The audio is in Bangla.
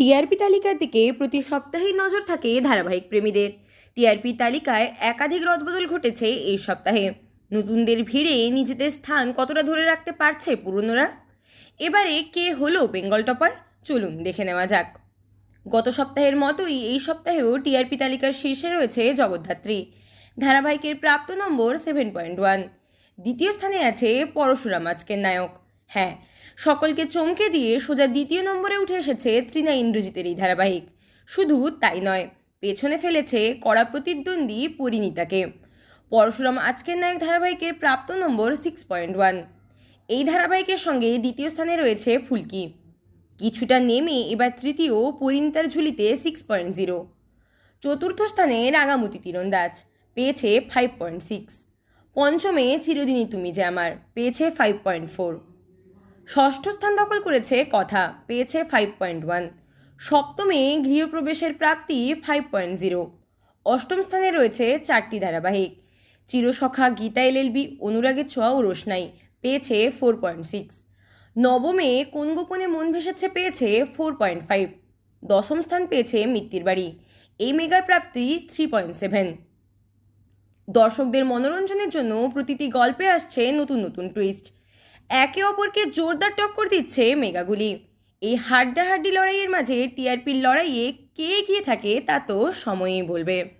টিআরপি তালিকার দিকে প্রতি সপ্তাহেই নজর থাকে ধারাবাহিক প্রেমীদের। টিআরপি তালিকায় একাধিক রদবদল ঘটেছে এই সপ্তাহে। নতুনদের ভিড়ে নিজেদের স্থান কতটা ধরে রাখতে পারছে পুরনোরা? এবারে কে হলো বেঙ্গল টপার, চলুন দেখে নেওয়া যাক। গত সপ্তাহের মতোই এই সপ্তাহেও টিআরপি তালিকার শীর্ষে রয়েছে জগদ্ধাত্রী। ধারাবাহিকের প্রাপ্ত নম্বর 7.1। দ্বিতীয় স্থানে আছে পরশুরাম আজকের নায়ক। হ্যাঁ, সকলকে চমকে দিয়ে সোজা দ্বিতীয় নম্বরে উঠে এসেছে তৃণা ইন্দ্রজিতের এই ধারাবাহিক। শুধু তাই নয়, পেছনে ফেলেছে কড়া প্রতিদ্বন্দ্বী পরিণীতাকে। পরশুরাম আজকের নায়ক ধারাবাহিকের প্রাপ্ত নম্বর 6.1। এই ধারাবাহিকের সঙ্গে দ্বিতীয় স্থানে রয়েছে ফুলকি। কিছুটা নেমে এবার তৃতীয় পরিণীতার ঝুলিতে 6.0। চতুর্থ স্থানে রাঙামতি তীরন্দাজ, পেয়েছে 5.6। পঞ্চমে চিরদিনই তুমি যে আমার, পেয়েছে 5.4। ষষ্ঠ স্থান দখল করেছে কথা, পেয়েছে 5.1। সপ্তমে গৃহপ্রবেশের প্রাপ্তি 5.0। অষ্টম স্থানে রয়েছে চারটি ধারাবাহিক, চিরসখা, গীতা এলএলবি, অনুরাগের ছোঁয়া ও রোশনাই, পেয়েছে 4.6। নবমে কোন গোপনে মন ভেসেছে, পেয়েছে 4.5। দশম স্থান পেয়েছে মিত্তির বাড়ি, এই মেগার প্রাপ্তি 3.7। দর্শকদের মনোরঞ্জনের জন্য প্রতিটি গল্পে আসছে নতুন নতুন টুইস্ট। একে অপরকে জোরদার টক্কর দিচ্ছে মেগাগুলি। এই হাড্ডাহাড্ডি লড়াইয়ের মাঝে টিআরপির লড়াইয়ে কে এগিয়ে থাকে তা তো সময়ই বলবে।